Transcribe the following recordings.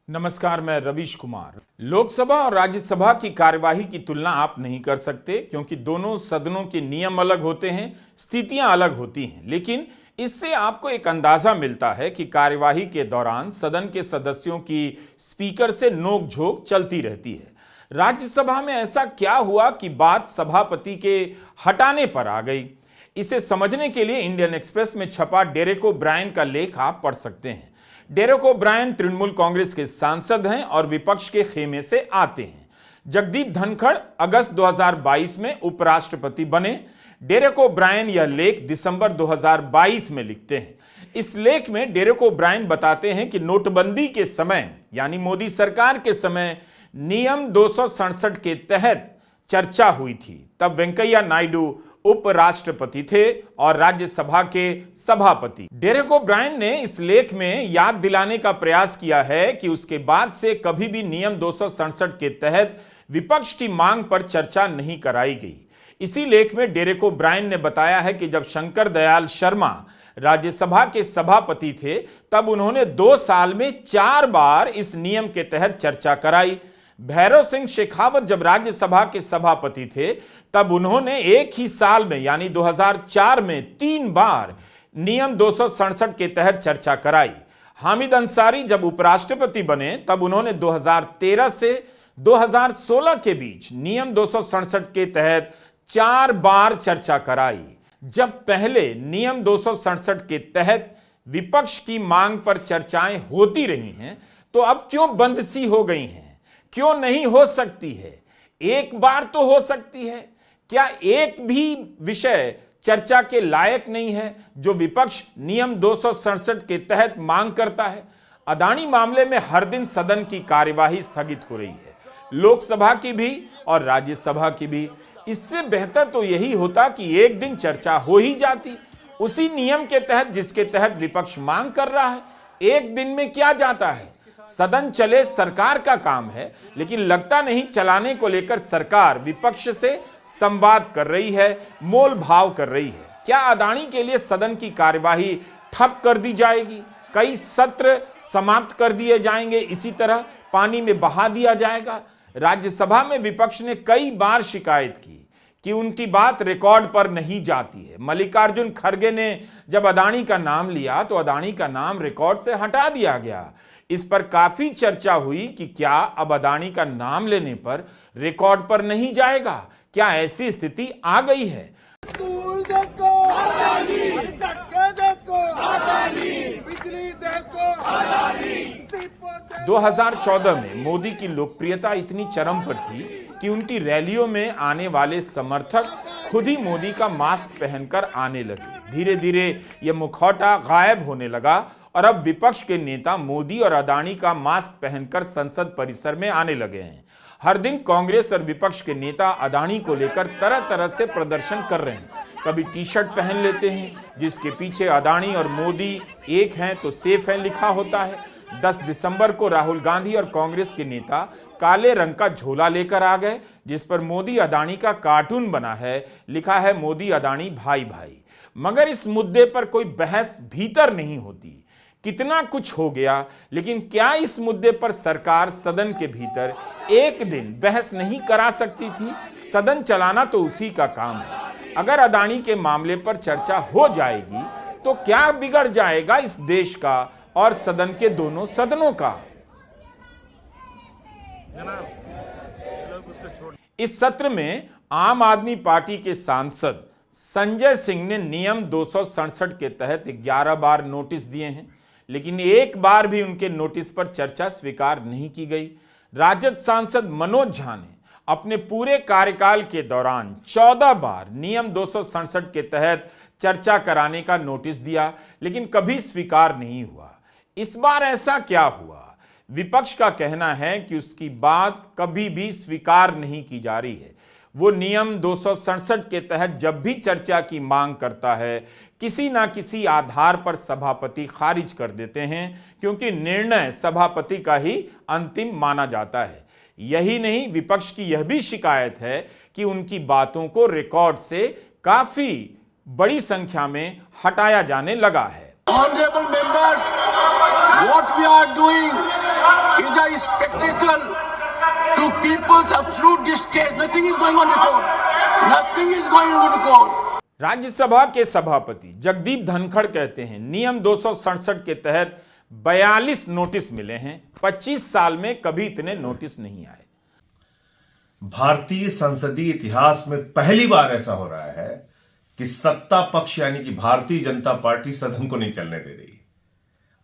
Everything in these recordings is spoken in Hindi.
नमस्कार, मैं रवीश कुमार। लोकसभा और राज्यसभा की कार्यवाही की तुलना आप नहीं कर सकते क्योंकि दोनों सदनों के नियम अलग होते हैं, स्थितियां अलग होती हैं। लेकिन इससे आपको एक अंदाजा मिलता है कि कार्यवाही के दौरान सदन के सदस्यों की स्पीकर से नोकझोंक चलती रहती है। राज्यसभा में ऐसा क्या हुआ कि बात सभापति के हटाने पर आ गई? इसे समझने के लिए इंडियन एक्सप्रेस में छपा डेरेक ओब्रायन का लेख आप पढ़ सकते हैं। डेरेक ओब्रायन तृणमूल कांग्रेस के सांसद हैं और विपक्ष के खेमे से आते हैं। जगदीप धनखड़ अगस्त 2022 में उपराष्ट्रपति बने। डेरेक ओब्रायन यह लेख दिसंबर 2022 में लिखते हैं। इस लेख में डेरेक ओब्रायन बताते हैं कि नोटबंदी के समय यानी मोदी सरकार के समय नियम 267 के तहत चर्चा हुई थी। तब वेंकैया नायडू उपराष्ट्रपति थे और राज्यसभा के सभापति। डेरेक ओब्रायन ने इस लेख में याद दिलाने का प्रयास किया है कि उसके बाद से कभी भी नियम 267 के तहत विपक्ष की मांग पर चर्चा नहीं कराई गई। इसी लेख में डेरेक ओब्रायन ने बताया है कि जब शंकर दयाल शर्मा राज्यसभा के सभापति थे तब उन्होंने 2 साल में 4 बार इस नियम के तहत चर्चा कराई। भैरव सिंह शेखावत जब राज्यसभा के सभापति थे तब उन्होंने एक ही साल में यानी 2004 में 3 बार नियम 267 के तहत चर्चा कराई। हामिद अंसारी जब उपराष्ट्रपति बने तब उन्होंने 2013 से 2016 के बीच नियम 267 के तहत 4 बार चर्चा कराई। जब पहले नियम 267 के तहत विपक्ष की मांग पर चर्चाएं होती रही हैं तो अब क्यों बंद सी हो गई हैं? क्यों नहीं हो सकती है? एक बार तो हो सकती है। क्या एक भी विषय चर्चा के लायक नहीं है जो विपक्ष नियम 267 के तहत मांग करता है? अदानी मामले में हर दिन सदन की कार्यवाही स्थगित हो रही है, लोकसभा की भी और राज्यसभा की भी। इससे बेहतर तो यही होता कि एक दिन चर्चा हो ही जाती उसी नियम के तहत जिसके तहत विपक्ष मांग कर रहा है। एक दिन में क्या जाता है? सदन चले सरकार का काम है, लेकिन लगता नहीं चलाने को लेकर सरकार विपक्ष से संवाद कर रही है, मोल भाव कर रही है। क्या अदानी के लिए सदन की कार्यवाही ठप कर दी जाएगी? कई सत्र समाप्त कर दिए जाएंगे, इसी तरह पानी में बहा दिया जाएगा? राज्यसभा में विपक्ष ने कई बार शिकायत की कि उनकी बात रिकॉर्ड पर नहीं जाती है। मल्लिकार्जुन खड़गे ने जब अदानी का नाम लिया तो अदानी का नाम रिकॉर्ड से हटा दिया गया। इस पर काफी चर्चा हुई कि क्या अब अदानी का नाम लेने पर रिकॉर्ड पर नहीं जाएगा? क्या ऐसी स्थिति आ गई है? 2014 में मोदी की लोकप्रियता इतनी चरम पर थी कि उनकी रैलियों में आने वाले समर्थक खुद ही मोदी का मास्क पहनकर आने लगे। धीरे धीरे यह मुखौटा गायब होने लगा और अब विपक्ष के नेता मोदी और अदानी का मास्क पहनकर संसद परिसर में आने लगे हैं। हर दिन कांग्रेस और विपक्ष के नेता अदानी को लेकर तरह तरह से प्रदर्शन कर रहे हैं। कभी टी शर्ट पहन लेते हैं जिसके पीछे अदानी और मोदी एक हैं तो सेफ है लिखा होता है। 10 दिसंबर को राहुल गांधी और कांग्रेस के नेता काले रंग का झोला लेकर आ गए जिस पर मोदी अदानी का कार्टून बना है, लिखा है मोदी अदानी भाई भाई। मगर इस मुद्दे पर कोई बहस भीतर नहीं होती। कितना कुछ हो गया, लेकिन क्या इस मुद्दे पर सरकार सदन के भीतर एक दिन बहस नहीं करा सकती थी? सदन चलाना तो उसी का काम है। अगर अदानी के मामले पर चर्चा हो जाएगी तो क्या बिगड़ जाएगा इस देश का और सदन के दोनों सदनों का? इस सत्र में आम आदमी पार्टी के सांसद संजय सिंह ने नियम 267 के तहत 11 बार नोटिस दिए हैं, लेकिन एक बार भी उनके नोटिस पर चर्चा स्वीकार नहीं की गई। राजद सांसद मनोज झा ने अपने पूरे कार्यकाल के दौरान 14 बार नियम 267 के तहत चर्चा कराने का नोटिस दिया, लेकिन कभी स्वीकार नहीं हुआ। इस बार ऐसा क्या हुआ? विपक्ष का कहना है कि उसकी बात कभी भी स्वीकार नहीं की जा रही है। वो नियम 267 के तहत जब भी चर्चा की मांग करता है किसी ना किसी आधार पर सभापति खारिज कर देते हैं, क्योंकि निर्णय सभापति का ही अंतिम माना जाता है। यही नहीं, विपक्ष की यह भी शिकायत है कि उनकी बातों को रिकॉर्ड से काफी बड़ी संख्या में हटाया जाने लगा है। Honorable members, what we are doing is a spectacle to people's absolute distress. Nothing is going on before. Nothing is going on before. Rajya Sabha के सभापति जगदीप धनखड़ कहते हैं नियम 267 के तहत 42 नोटिस मिले हैं। 25 साल में कभी इतने नोटिस नहीं आए। भारतीय संसदीय इतिहास में पहली बार ऐसा हो रहा है कि सत्ता पक्ष यानी कि भारतीय जनता पार्टी सदन को नहीं चलने दे रही।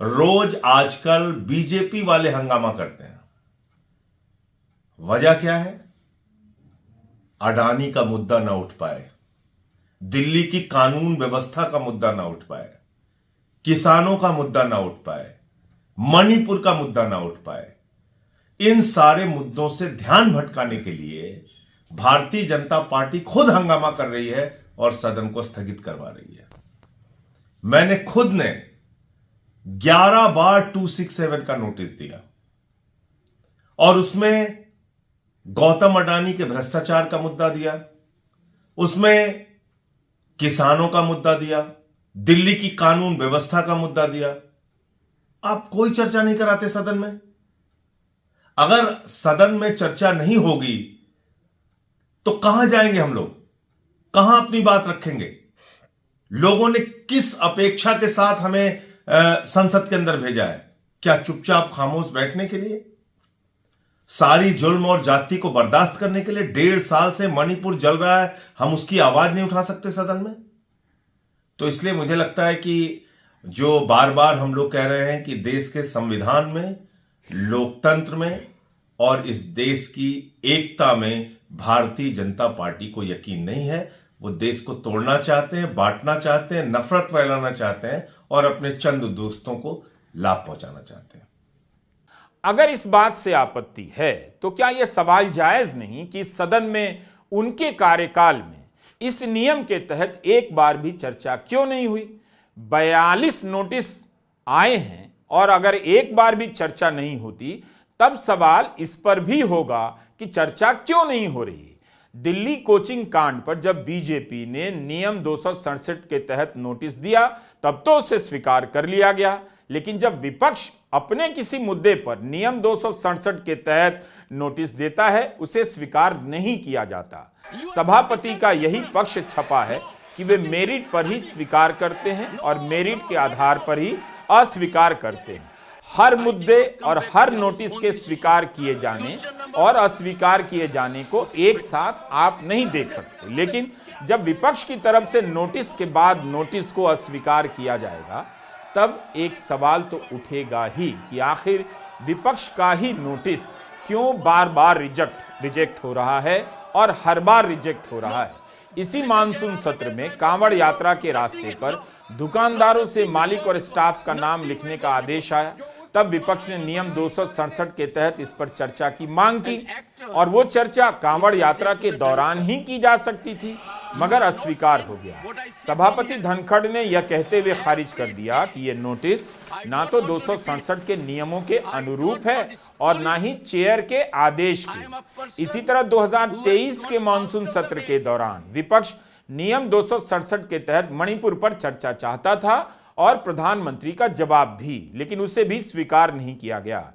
रोज आजकल बीजेपी वाले हंगामा करते हैं। वजह क्या है? अडानी का मुद्दा ना उठ पाए, दिल्ली की कानून व्यवस्था का मुद्दा ना उठ पाए, किसानों का मुद्दा ना उठ पाए, मणिपुर का मुद्दा ना उठ पाए। इन सारे मुद्दों से ध्यान भटकाने के लिए भारतीय जनता पार्टी खुद हंगामा कर रही है और सदन को स्थगित करवा रही है। मैंने खुद ने 11 बार 267 का नोटिस दिया और उसमें गौतम अडानी के भ्रष्टाचार का मुद्दा दिया, उसमें किसानों का मुद्दा दिया, दिल्ली की कानून व्यवस्था का मुद्दा दिया। आप कोई चर्चा नहीं कराते सदन में। अगर सदन में चर्चा नहीं होगी तो कहां जाएंगे हम लोग? कहां अपनी बात रखेंगे? लोगों ने किस अपेक्षा के साथ हमें संसद के अंदर भेजा है? क्या चुपचाप खामोश बैठने के लिए? सारी जुल्म और जाति को बर्दाश्त करने के लिए? 1.5 साल से मणिपुर जल रहा है, हम उसकी आवाज नहीं उठा सकते सदन में? तो इसलिए मुझे लगता है कि जो बार बार हम लोग कह रहे हैं कि देश के संविधान में, लोकतंत्र में और इस देश की एकता में भारतीय जनता पार्टी को यकीन नहीं है। वो देश को तोड़ना चाहते हैं, बांटना चाहते हैं, नफरत फैलाना चाहते हैं और अपने चंद दोस्तों को लाभ पहुंचाना चाहते हैं। अगर इस बात से आपत्ति है तो क्या यह सवाल जायज नहीं कि सदन में उनके कार्यकाल में इस नियम के तहत एक बार भी चर्चा क्यों नहीं हुई? 42 नोटिस आए हैं और अगर एक बार भी चर्चा नहीं होती तब सवाल इस पर भी होगा कि चर्चा क्यों नहीं हो रही। दिल्ली कोचिंग कांड पर जब बीजेपी ने नियम 267 के तहत नोटिस दिया तब तो उसे स्वीकार कर लिया गया, लेकिन जब विपक्ष अपने किसी मुद्दे पर नियम 267 के तहत नोटिस देता है उसे स्वीकार नहीं किया जाता। सभापति का यही पक्ष छपा है कि वे मेरिट पर ही स्वीकार करते हैं और मेरिट के आधार पर ही अस्वीकार करते हैं। हर मुद्दे और हर नोटिस के स्वीकार किए जाने और अस्वीकार किए जाने को एक साथ आप नहीं देख सकते, लेकिन जब विपक्ष की तरफ से नोटिस के बाद नोटिस को अस्वीकार किया जाएगा तब एक सवाल तो उठेगा ही कि आखिर विपक्ष का ही नोटिस क्यों बार बार रिजेक्ट हो रहा है और हर बार रिजेक्ट हो रहा है। इसी मानसून सत्र में कांवड़ यात्रा के रास्ते पर दुकानदारों से मालिक और स्टाफ का नाम लिखने का आदेश आया। तब विपक्ष ने नियम 267 के तहत इस पर चर्चा की मांग की और वो चर्चा कांवड़ यात्रा के दौरान ही की जा सकती थी, मगर अस्वीकार हो गया। सभापति धनखड़ ने यह कहते हुए खारिज कर दिया कि यह नोटिस ना तो 267 के नियमों के अनुरूप है और ना ही चेयर के आदेश के। इसी तरह 2023 के मानसून सत्र के दौरान विपक्ष नियम 267 के तहत मणिपुर पर चर्चा चाहता था और प्रधानमंत्री का जवाब भी, लेकिन उसे भी स्वीकार नहीं किया गया।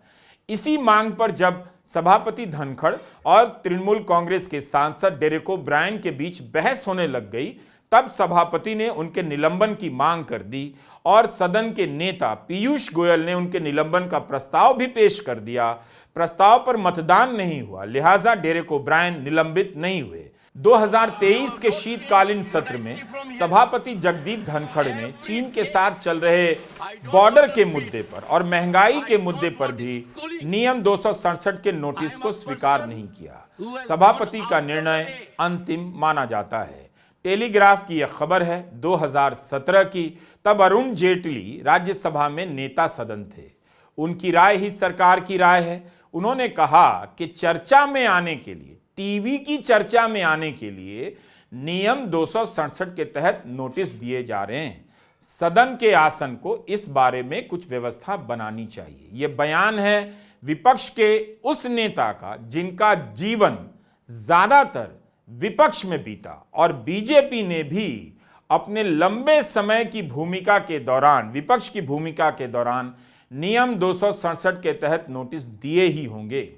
इसी मांग पर जब सभापति धनखड़ और तृणमूल कांग्रेस के सांसद डेरेक ओब्रायन के बीच बहस होने लग गई तब सभापति ने उनके निलंबन की मांग कर दी और सदन के नेता पीयूष गोयल ने उनके निलंबन का प्रस्ताव भी पेश कर दिया। प्रस्ताव पर मतदान नहीं हुआ, लिहाजा डेरेक ओब्रायन निलंबित नहीं हुए। 2023 के शीतकालीन सत्र में सभापति जगदीप धनखड़ ने चीन के साथ चल रहे बॉर्डर के मुद्दे पर और महंगाई के मुद्दे पर भी नियम 267 के नोटिस को स्वीकार नहीं किया। सभापति का निर्णय अंतिम माना जाता है। टेलीग्राफ की यह खबर है 2017 की। तब अरुण जेटली राज्यसभा में नेता सदन थे। उनकी राय ही सरकार की राय है। उन्होंने कहा कि चर्चा में आने के लिए, टीवी की चर्चा में आने के लिए नियम 267 के तहत नोटिस दिए जा रहे हैं। सदन के आसन को इस बारे में कुछ व्यवस्था बनानी चाहिए। यह बयान है विपक्ष के उस नेता का जिनका जीवन ज्यादातर विपक्ष में बीता और बीजेपी ने भी अपने लंबे समय की भूमिका के दौरान, विपक्ष की भूमिका के दौरान नियम 267 के तहत नोटिस दिए ही होंगे।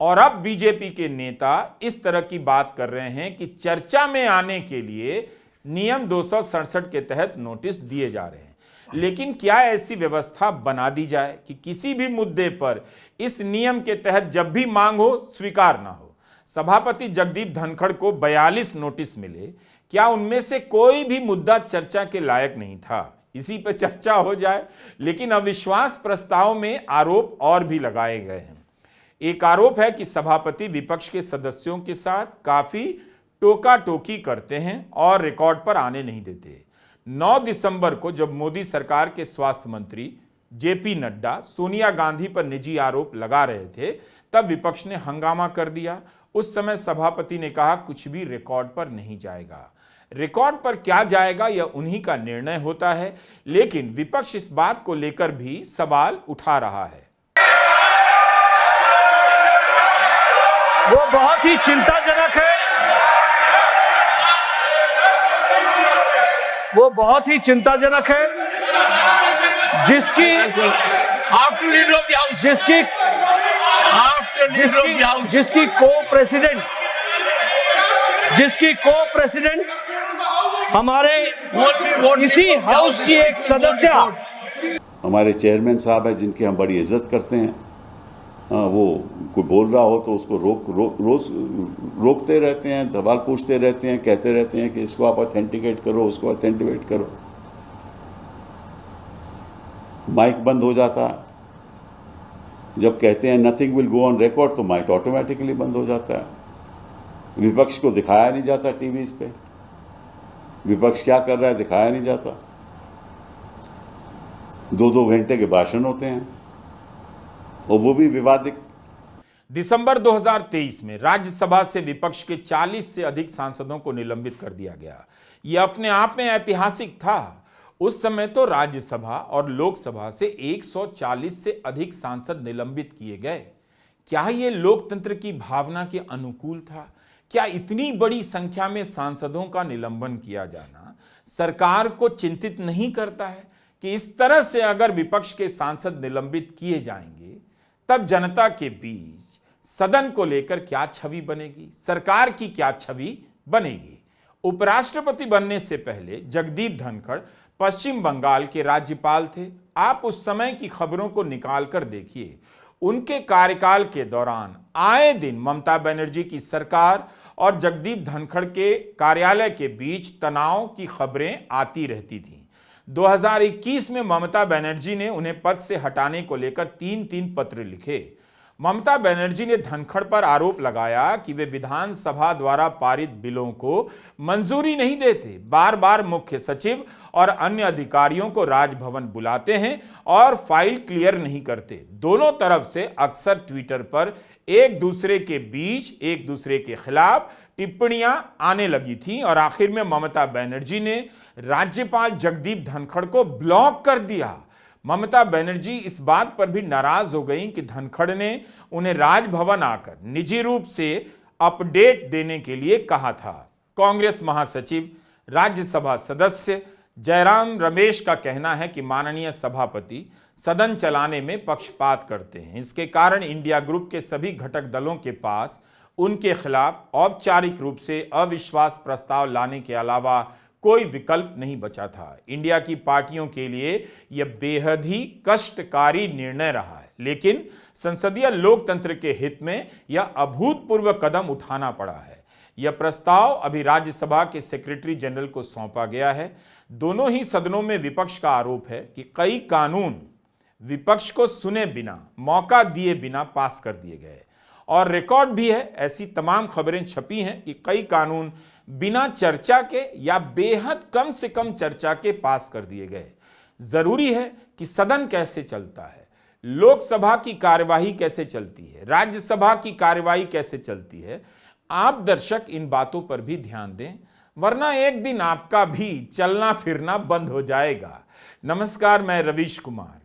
और अब बीजेपी के नेता इस तरह की बात कर रहे हैं कि चर्चा में आने के लिए नियम 267 के तहत नोटिस दिए जा रहे हैं। लेकिन क्या ऐसी व्यवस्था बना दी जाए कि किसी भी मुद्दे पर इस नियम के तहत जब भी मांग हो स्वीकार ना हो। सभापति जगदीप धनखड़ को 42 नोटिस मिले, क्या उनमें से कोई भी मुद्दा चर्चा के लायक नहीं था? इसी पर चर्चा हो जाए। लेकिन अविश्वास प्रस्ताव में आरोप और भी लगाए गए हैं। एक आरोप है कि सभापति विपक्ष के सदस्यों के साथ काफी टोका टोकी करते हैं और रिकॉर्ड पर आने नहीं देते। 9 दिसंबर को जब मोदी सरकार के स्वास्थ्य मंत्री जेपी नड्डा सोनिया गांधी पर निजी आरोप लगा रहे थे, तब विपक्ष ने हंगामा कर दिया। उस समय सभापति ने कहा कुछ भी रिकॉर्ड पर नहीं जाएगा। रिकॉर्ड पर क्या जाएगा यह उन्हीं का निर्णय होता है। लेकिन विपक्ष इस बात को लेकर भी सवाल उठा रहा है। वो बहुत ही चिंताजनक है, वो बहुत ही चिंताजनक है जिसकी को प्रेसिडेंट हमारे इसी हाउस की एक सदस्य, हमारे चेयरमैन साहब हैं जिनकी हम बड़ी इज्जत करते हैं, वो कोई बोल रहा हो तो उसको रोज रोकते रहते हैं, सवाल पूछते रहते हैं, कहते रहते हैं कि इसको आप ऑथेंटिकेट करो, उसको ऑथेंटिकेट करो। माइक बंद हो जाता है। जब कहते हैं nothing will go on record तो माइक ऑटोमेटिकली बंद हो जाता है। विपक्ष को दिखाया नहीं जाता टीवी पे, विपक्ष क्या कर रहा है दिखाया नहीं जाता। 2-2 घंटे के भाषण होते हैं और वो भी विवादित। दिसंबर 2023 में राज्यसभा से विपक्ष के 40 से अधिक सांसदों को निलंबित कर दिया गया। यह अपने आप में ऐतिहासिक था। उस समय तो राज्यसभा और लोकसभा से 140 से अधिक सांसद निलंबित किए गए। क्या यह लोकतंत्र की भावना के अनुकूल था? क्या इतनी बड़ी संख्या में सांसदों का निलंबन किया जाना सरकार को चिंतित नहीं करता है कि इस तरह से अगर विपक्ष के सांसद निलंबित किए जाएंगे तब जनता के बीच सदन को लेकर क्या छवि बनेगी, सरकार की क्या छवि बनेगी? उपराष्ट्रपति बनने से पहले जगदीप धनखड़ पश्चिम बंगाल के राज्यपाल थे। आप उस समय की खबरों को निकाल कर देखिए। उनके कार्यकाल के दौरान आए दिन ममता बनर्जी की सरकार और जगदीप धनखड़ के कार्यालय के बीच तनाव की खबरें आती रहती थीं। 2021 में ममता बनर्जी ने उन्हें पद से हटाने को लेकर 3 पत्र लिखे। ममता बनर्जी ने धनखड़ पर आरोप लगाया कि वे विधानसभा द्वारा पारित बिलों को मंजूरी नहीं देते, बार बार मुख्य सचिव और अन्य अधिकारियों को राजभवन बुलाते हैं और फाइल क्लियर नहीं करते। दोनों तरफ से अक्सर ट्विटर पर एक दूसरे के बीच एक दूसरे के खिलाफ टिप्पणियां आने लगी थीं और आखिर में ममता बनर्जी ने राज्यपाल जगदीप धनखड़ को ब्लॉक कर दिया। ममता बनर्जी इस बात पर भी नाराज हो गईं कि धनखड़ ने उन्हें राजभवन आकर निजी रूप से अपडेट देने के लिए कहा था। कांग्रेस महासचिव राज्यसभा सदस्य जयराम रमेश का कहना है कि माननीय सभापति सदन चलाने में पक्षपात करते हैं। इसके कारण इंडिया ग्रुप के सभी घटक दलों के पास उनके खिलाफ औपचारिक रूप से अविश्वास प्रस्ताव लाने के अलावा कोई विकल्प नहीं बचा था। इंडिया की पार्टियों के लिए यह बेहद ही कष्टकारी निर्णय रहा है, लेकिन संसदीय लोकतंत्र के हित में यह अभूतपूर्व कदम उठाना पड़ा है। यह प्रस्ताव अभी राज्यसभा के सेक्रेटरी जनरल को सौंपा गया है। दोनों ही सदनों में विपक्ष का आरोप है कि कई कानून विपक्ष को सुने बिना, मौका दिए बिना पास कर दिए गए और रिकॉर्ड भी है। ऐसी तमाम खबरें छपी हैं कि कई कानून बिना चर्चा के या बेहद कम से कम चर्चा के पास कर दिए गए। जरूरी है कि सदन कैसे चलता है, लोकसभा की कार्यवाही कैसे चलती है, राज्यसभा की कार्यवाही कैसे चलती है, आप दर्शक इन बातों पर भी ध्यान दें, वरना एक दिन आपका भी चलना फिरना बंद हो जाएगा। नमस्कार, मैं रवीश कुमार।